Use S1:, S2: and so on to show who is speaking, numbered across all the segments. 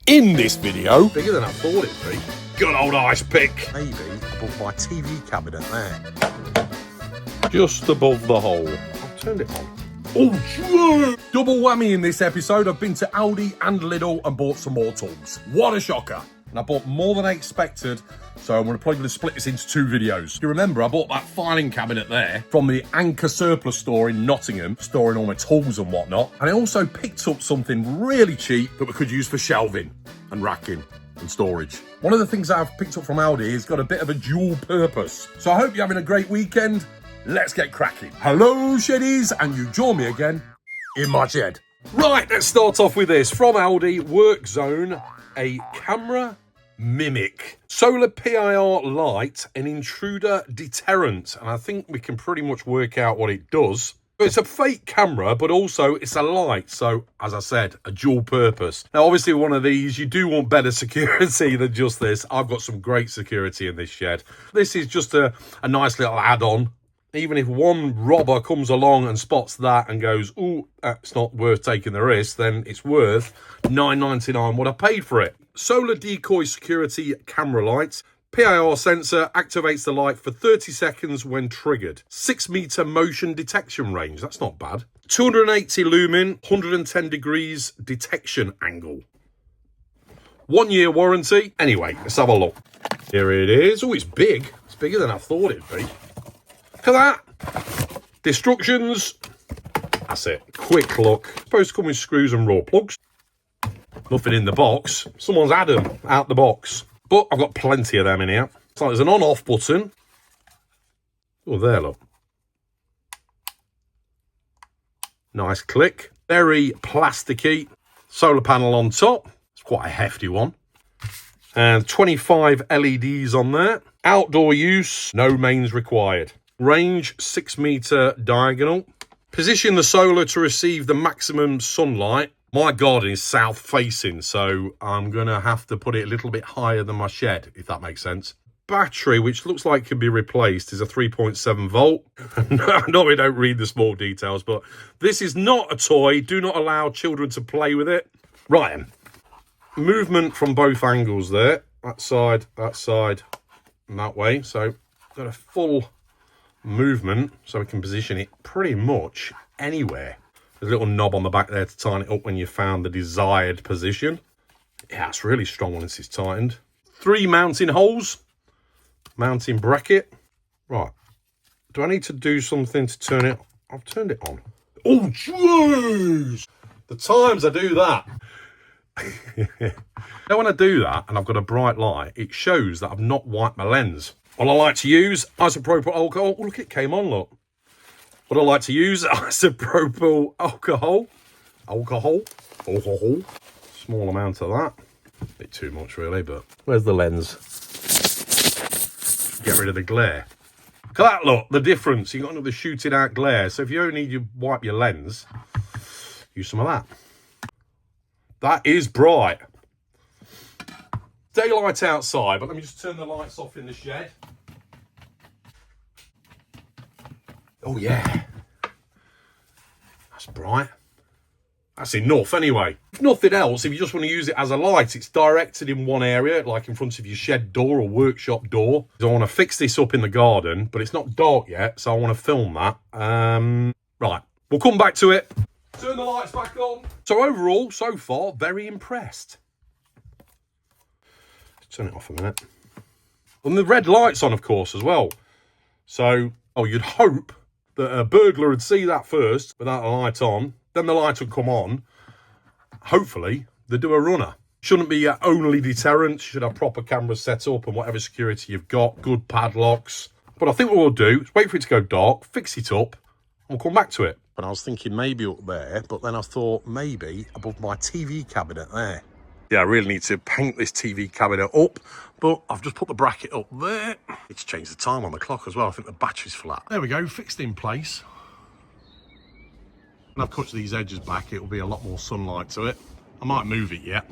S1: In this video,
S2: bigger than I thought it'd be. Good old ice pick.
S1: Maybe above my TV cabinet there.
S2: Just above the hole. I've turned it on.
S1: Oh, double whammy in this episode. I've been to Aldi and Lidl and bought some more tools. What a shocker. And I bought more than I expected, so I'm probably going to split this into two videos. You remember, I bought that filing cabinet there from the Anchor surplus store in Nottingham, storing all my tools and whatnot. And I also picked up something really cheap that we could use for shelving and racking and storage. One of the things that I've picked up from Aldi has got a bit of a dual purpose. So I hope you're having a great weekend. Let's get cracking. Hello, sheddies, and you join me again in my shed.
S2: Right, let's start off with this. From Aldi, Workzone, a camera mimic. Solar PIR light, an intruder deterrent. And I think we can pretty much work out what it does. It's a fake camera, but also it's a light. So, as I said, a dual purpose. Now, obviously, one of these, you do want better security than just this. I've got some great security in this shed. This is just a nice little add-on. Even if one robber comes along and spots that and goes, "Ooh, that's not worth taking the risk," then it's worth $9.99 what I paid for it. Solar decoy security camera light. PIR sensor activates the light for 30 seconds when triggered. 6-meter motion detection range. That's not bad. 280 lumen, 110 degrees detection angle. 1 year warranty. Anyway, let's have a look. Here it is. Oh, it's big. It's bigger than I thought it'd be. Look at that. Destructions. That's it. Quick look. Supposed to come with screws and raw plugs. Nothing in the box. Someone's had them out the box. But I've got plenty of them in here. So there's an on-off button. Oh, there, look. Nice click. Very plasticky. Solar panel on top. It's quite a hefty one. And 25 LEDs on there. Outdoor use. No mains required. Range 6-meter diagonal. Position the solar to receive the maximum sunlight. My garden is south facing, so I'm going to have to put it a little bit higher than my shed, if that makes sense. Battery, which looks like can be replaced, is a 3.7 volt. No, we don't read the small details, but this is not a toy. Do not allow children to play with it. Right, movement from both angles there. That side, and that way. So got a full movement, so we can position it pretty much anywhere. There's a little knob on the back there to tighten it up when you found the desired position. Yeah, it's really strong once it's tightened. 3 mounting holes. Mounting bracket. Right. Do I need to do something to turn it? I've turned it on. Oh, jeez! The times I do that. Now, when I do that and I've got a bright light, it shows that I've not wiped my lens. What I like to use, isopropyl alcohol. Oh, look, it came on, look. What I like to use, isopropyl alcohol. Small amount of that. Bit too much, really, but where's the lens? Get rid of the glare. Look at that, look, the difference. You've got another shooting out glare. So if you only need to wipe your lens, use some of that. That is bright. Daylight outside, but let me just turn the lights off in the shed. Oh, yeah. That's bright. That's enough anyway. If nothing else, if you just want to use it as a light, it's directed in one area, like in front of your shed door or workshop door. So I want to fix this up in the garden, but it's not dark yet, so I want to film that. Right, we'll come back to it. Turn the lights back on. So overall, so far, very impressed. Turn it off a minute. And the red light's on, of course, as well. So, you'd hope that a burglar would see that first without a light on. Then the light would come on. Hopefully, they do a runner. Shouldn't be your only deterrent. You should have proper cameras set up and whatever security you've got. Good padlocks. But I think what we'll do is wait for it to go dark, fix it up, and we'll come back to it.
S1: But I was thinking maybe up there, but then I thought maybe above my TV cabinet there.
S2: Yeah, I really need to paint this TV cabinet up, but I've just put the bracket up there. It's changed the time on the clock as well. I think the battery's flat.
S1: There we go, fixed in place. And I've cut these edges back. It'll be a lot more sunlight to it. I might move it yet.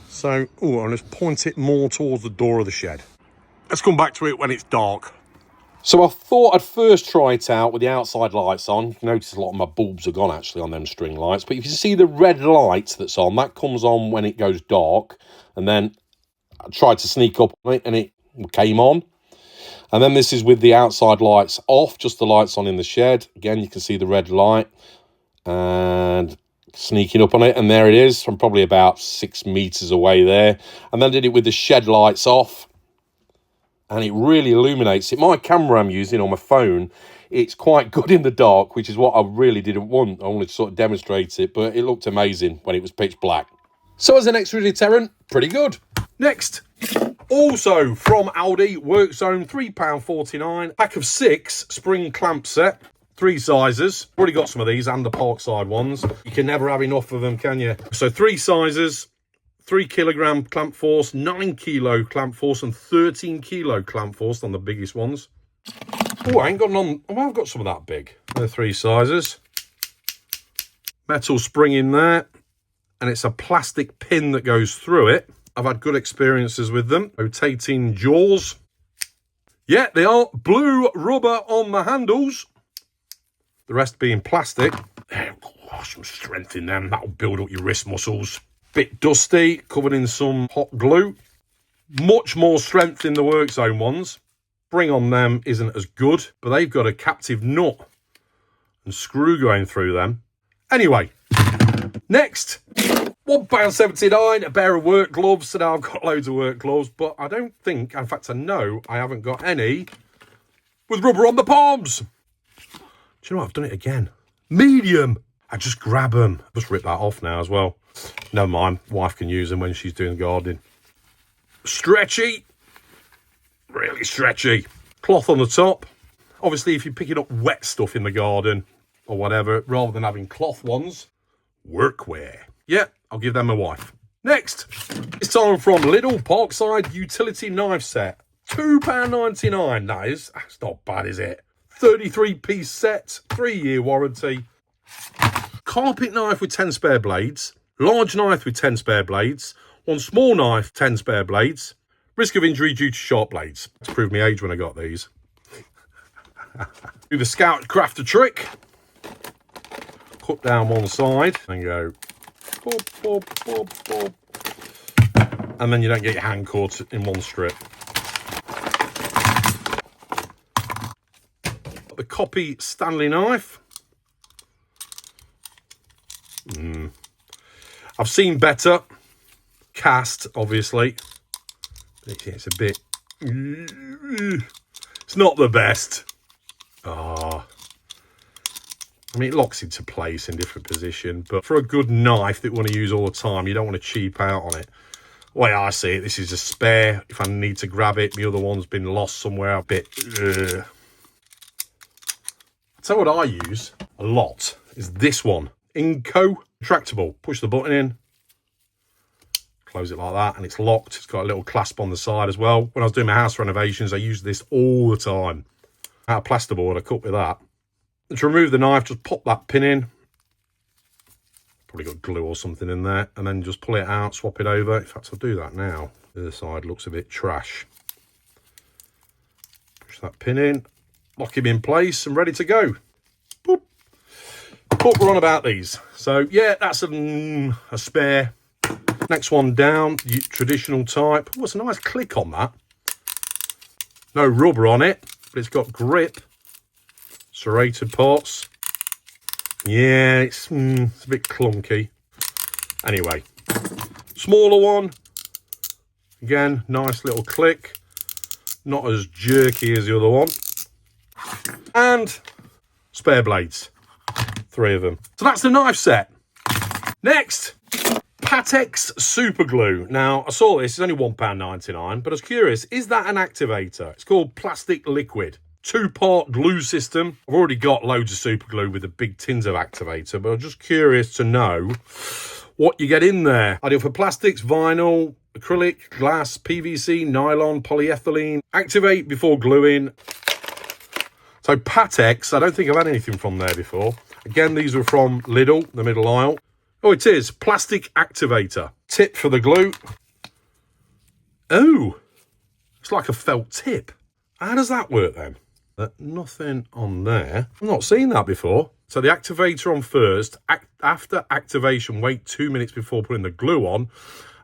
S2: So, I'll just point it more towards the door of the shed. Let's come back to it when it's dark. So I thought I'd first try it out with the outside lights on. You can notice a lot of my bulbs are gone actually on them string lights. But if you see the red light that's on, that comes on when it goes dark. And then I tried to sneak up on it and it came on. And then this is with the outside lights off, just the lights on in the shed. Again, you can see the red light and sneaking up on it. And there it is from probably about 6 meters away there. And then did it with the shed lights off. And it really illuminates it. My camera I'm using on my phone, it's quite good in the dark, which is what I really didn't want. I wanted to sort of demonstrate it, but it looked amazing when it was pitch black. So as an extra deterrent, pretty good. Next, also from Aldi, Workzone, £3.49. Pack of 6 spring clamp set, 3 sizes. Already got some of these and the Parkside ones. You can never have enough of them, can you? So 3 sizes. 3 kilogram clamp force, 9 kilo clamp force, and 13 kilo clamp force on the biggest ones. Oh, I ain't got none. Oh, I've got some of that big. They're 3 sizes. Metal spring in there, and it's a plastic pin that goes through it. I've had good experiences with them. Rotating jaws. Yeah, they are blue rubber on the handles. The rest being plastic. Oh, some strength in them. That'll build up your wrist muscles. Bit dusty, covered in some hot glue. Much more strength in the Workzone ones. Spring on them isn't as good, but they've got a captive nut and screw going through them. Anyway, next, £1.79, a pair of work gloves. So now I've got loads of work gloves, but I don't think, in fact I know I haven't got any with rubber on the palms. Do you know what, I've done it again. Medium. I just grab them. Just rip that off now as well. Never mind, wife can use them when she's doing gardening. Stretchy, really stretchy. Cloth on the top. Obviously, if you're picking up wet stuff in the garden or whatever, rather than having cloth ones, workwear. Yeah, I'll give them a wife. Next, it's time from Lidl Parkside utility knife set. £2.99, that is. That's not bad, is it? 33-piece set, 3-year warranty. Carpet knife with 10 spare blades. Large knife with 10 spare blades. 1 small knife, 10 spare blades. Risk of injury due to sharp blades. To prove my age when I got these. Do the Scout Crafter trick. Cut down one side and go boop, boop, boop, boop. And then you don't get your hand caught in one strip. The Copy Stanley knife. I've seen better. Cast, obviously. It's a bit... It's not the best. Ah. I mean, it locks into place in different position, but for a good knife that you want to use all the time, you don't want to cheap out on it. The way I see it, this is a spare. If I need to grab it, the other one's been lost somewhere a bit. So what I use a lot is this one. Inco. Retractable. Push the button in. Close it like that, and it's locked. It's got a little clasp on the side as well. When I was doing my house renovations, I used this all the time. Out of plasterboard, I cut with that. And to remove the knife, just pop that pin in. Probably got glue or something in there. And then just pull it out, swap it over. In fact, I'll do that now. The other side looks a bit trash. Push that pin in. Lock him in place and ready to go. Boop. But we're on about these. So, yeah, that's a spare. Next one down, traditional type. Oh, it's a nice click on that. No rubber on it, but it's got grip. Serrated parts. Yeah, it's a bit clunky. Anyway, smaller one. Again, nice little click. Not as jerky as the other one. And spare blades. 3 of them. So that's the knife set. Next, Patex superglue. Now, I saw this, it's only £1.99, but I was curious, is that an activator? It's called plastic liquid. 2-part glue system. I've already got loads of superglue with the big tins of activator, but I'm just curious to know what you get in there. Ideal for plastics, vinyl, acrylic, glass, PVC, nylon, polyethylene. Activate before gluing. So Patex, I don't think I've had anything from there before. Again, these were from Lidl, the middle aisle. Oh, it is. Plastic activator. Tip for the glue. Oh, it's like a felt tip. How does that work then? but nothing on there. I've not seen that before. So the activator on first. After activation, wait 2 minutes before putting the glue on,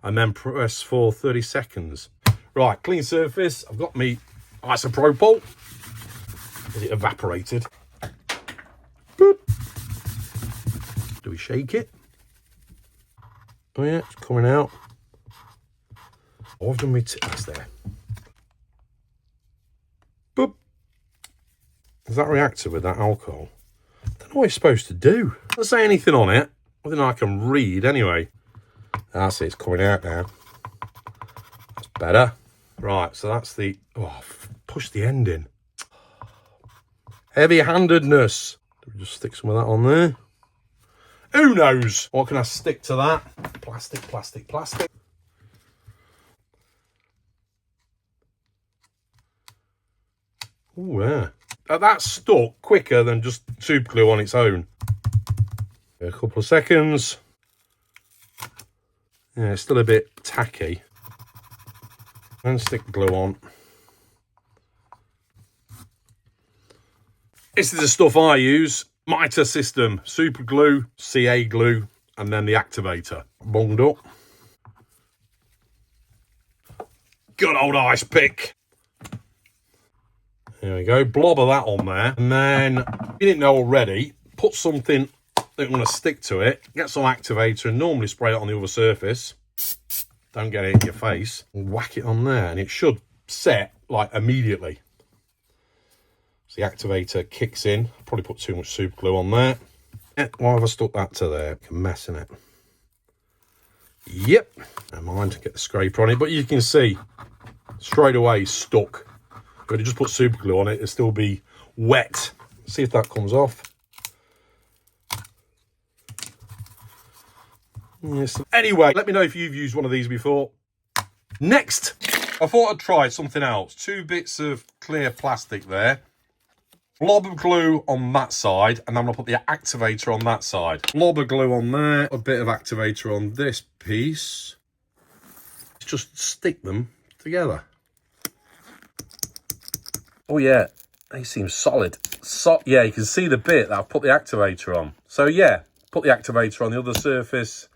S2: and then press for 30 seconds. Right, clean surface. I've got me isopropyl. Is it evaporated? Boop. Do we shake it? Oh yeah, it's coming out. Oh, I've done my that's there. Boop. Does that react with that alcohol? I don't know what it's supposed to do. Doesn't say anything on it. Nothing I can read anyway. That's it, it's coming out now. That's better. Right, so that's the... Oh, push the end in. Heavy-handedness. Do we just stick some of that on there? Who knows? What can I stick to that? Plastic, plastic, plastic. Oh, yeah. That stuck quicker than just super glue on its own. A couple of seconds. Yeah, it's still a bit tacky. And stick the glue on. This is the stuff I use. Mitre system, super glue, CA glue, and then the activator. Bunged up. Good old ice pick. There we go, blob of that on there. And then, if you didn't know already, put something that I'm going to stick to it. Get some activator and normally spray it on the other surface. Don't get it in your face. Whack it on there and it should set like immediately. So the activator kicks in. Probably put too much super glue on there. Yeah, why have I stuck that to there? I'm messing it. Yep. Never mind to get the scraper on it, but you can see straight away stuck. But you just put super glue on it, it'll still be wet. See if that comes off. Yes. Anyway, let me know if you've used one of these before. Next, I thought I'd try something else. 2 bits of clear plastic there. Blob of glue on that side, and I'm going to put the activator on that side. Blob of glue on there, a bit of activator on this piece. Just stick them together. Oh yeah, they seem solid. Yeah, you can see the bit that I've put the activator on. So yeah, put the activator on the other surface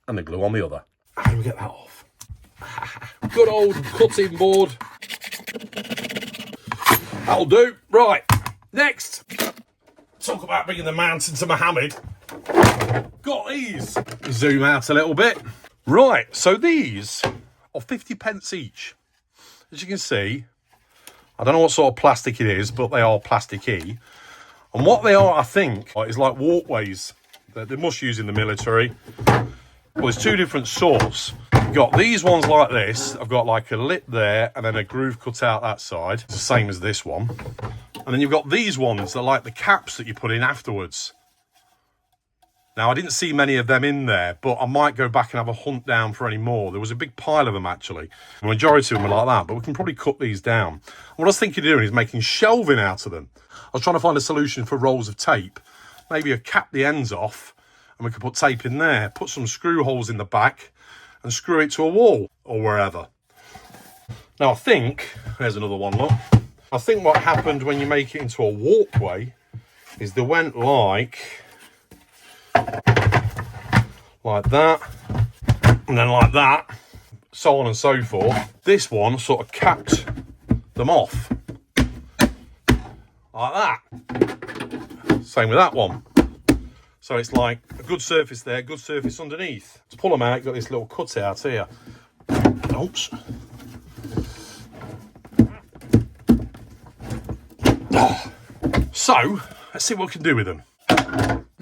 S2: and the glue on the other. How do we get that off? Good old cutting board. That'll do. Right, next. Talk about bringing the mountain to Mohammed. Got these. Zoom out a little bit. Right, so these are 50 pence each. As you can see, I don't know what sort of plastic it is, but they are plasticky. And what they are, I think, is like walkways that they must use in the military. Well, there's 2 different sorts. You've got these ones like this. I've got like a lip there and then a groove cut out that side. It's the same as this one. And then you've got these ones that are like the caps that you put in afterwards. Now, I didn't see many of them in there, but I might go back and have a hunt down for any more. There was a big pile of them, actually. The majority of them are like that, but we can probably cut these down. And what I was thinking of doing is making shelving out of them. I was trying to find a solution for rolls of tape. Maybe a cap the ends off, and we could put tape in there, put some screw holes in the back, and screw it to a wall, or wherever. Now, I think, there's another one, look. I think what happened when you make it into a walkway is they went like that, and then like that, so on and so forth. This one sort of capped them off, like that. Same with that one. So it's like a good surface there, good surface underneath. To pull them out, you've got this little cutout here. Oops. So, let's see what we can do with them.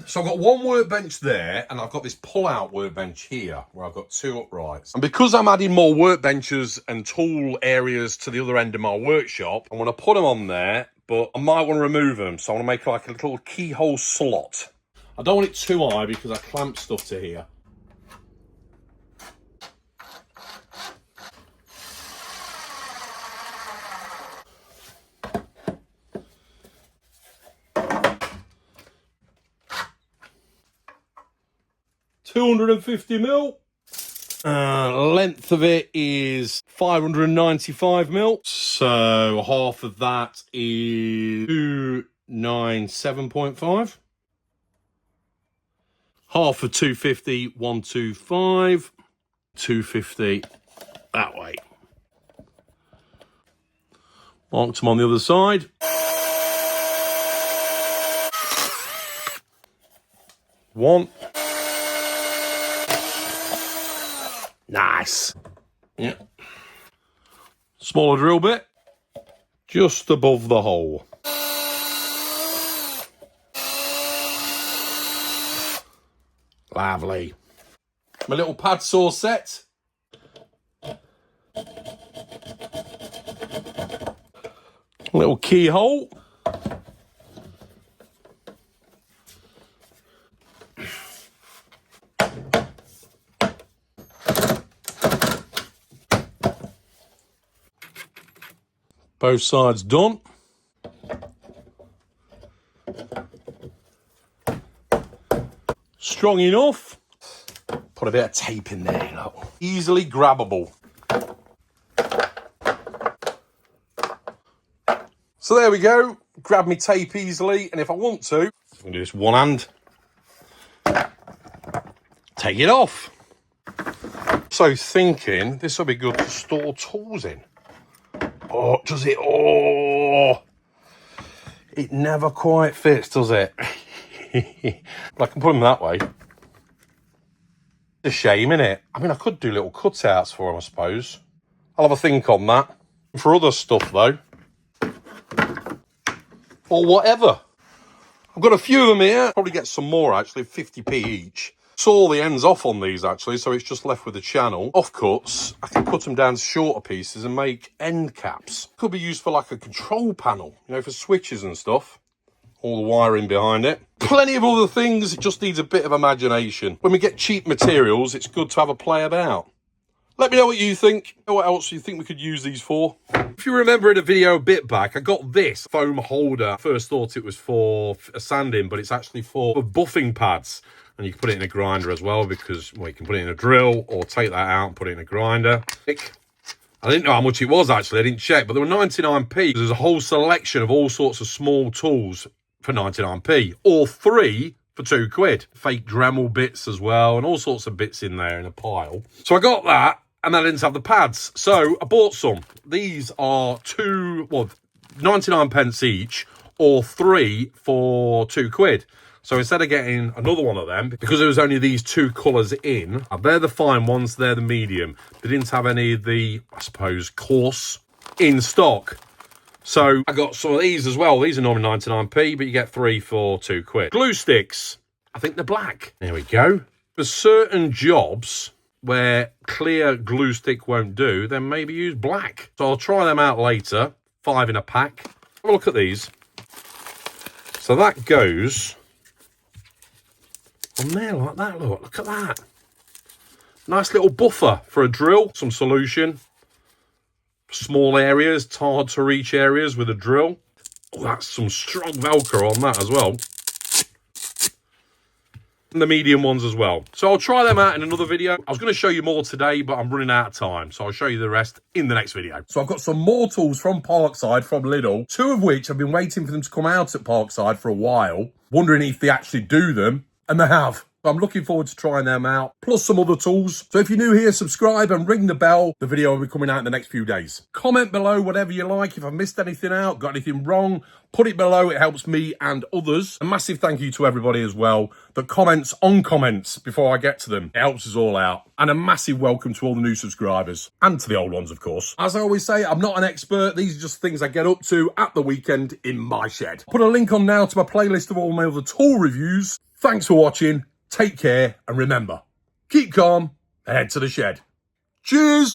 S2: So I've got one workbench there, and I've got this pull-out workbench here, where I've got 2 uprights. And because I'm adding more workbenches and tool areas to the other end of my workshop, I'm going to put them on there, but I might want to remove them. So I want to make like a little keyhole slot. I don't want it too high because I clamp stuff to here. $250 mil. Length of it is 595 mil. So half of that is 297.5. Half of 250, 125. 250 that way. Marked them on the other side. One. Nice. Yeah. Smaller drill bit. Just above the hole. Lovely. My little pad saw set. Little keyhole. Both sides done. Strong enough. Put a bit of tape in there, you know. Easily grabbable. So there we go. Grab me tape easily, and if I want to, I'm gonna do this one hand. Take it off. So thinking this will be good to store tools in. Oh, does it? Oh, it never quite fits, does it? I can put them that way. It's a shame, innit? I mean, I could do little cutouts for them, I suppose. I'll have a think on that. For other stuff, though, or whatever. I've got a few of them here. Probably get some more, actually, 50p each. Saw the ends off on these, actually, so it's just left with the channel. Offcuts, I can cut them down to shorter pieces and make end caps. Could be used for like a control panel, you know, for switches and stuff. All the wiring behind it. Plenty of other things, it just needs a bit of imagination. When we get cheap materials, it's good to have a play about. Let me know what you think. What else do you think we could use these for? If you remember in a video a bit back, I got this foam holder. First thought it was for sanding, but it's actually for buffing pads. And you can put it in a grinder as well, because, well, you can put it in a drill or take that out and put it in a grinder. I didn't know how much it was, actually. I didn't check, but there were 99p. There's a whole selection of all sorts of small tools for 99p, or 3 for £2. Fake Dremel bits as well, and all sorts of bits in there in a pile. So I got that, and I didn't have the pads. So I bought some. These are 99 pence each, or 3 for £2. So instead of getting another one of them, because there was only these 2 colours in, they're the fine ones, they're the medium. They didn't have any of the, I suppose, coarse in stock. So I got some of these as well. These are normally 99p, but you get 3 for £2. Glue sticks, I think they're black. There we go. For certain jobs where clear glue stick won't do, then maybe use black. So I'll try them out later. 5 in a pack. Have a look at these. So that goes on there like that. Look at that. Nice little buffer for a drill. Some solution. Small areas, hard to reach areas with a drill. Oh, that's some strong Velcro on that as well. And the medium ones as well. So I'll try them out in another video. I was going to show you more today, but I'm running out of time. So I'll show you the rest in the next video.
S1: So I've got some more tools from Parkside, from Lidl, 2 of which I've been waiting for them to come out at Parkside for a while, wondering if they actually do them, and they have. So I'm looking forward to trying them out, plus some other tools. So if you're new here, subscribe and ring the bell. The video will be coming out in the next few days. Comment below whatever you like. If I've missed anything out, got anything wrong, put it below. It helps me and others. A massive thank you to everybody as well that comments on comments before I get to them. It helps us all out. And a massive welcome to all the new subscribers, and to the old ones, of course. As I always say, I'm not an expert. These are just things I get up to at the weekend in my shed. Put a link on now to my playlist of all my other tool reviews. Thanks for watching. Take care, and remember, keep calm and head to the shed. Cheers!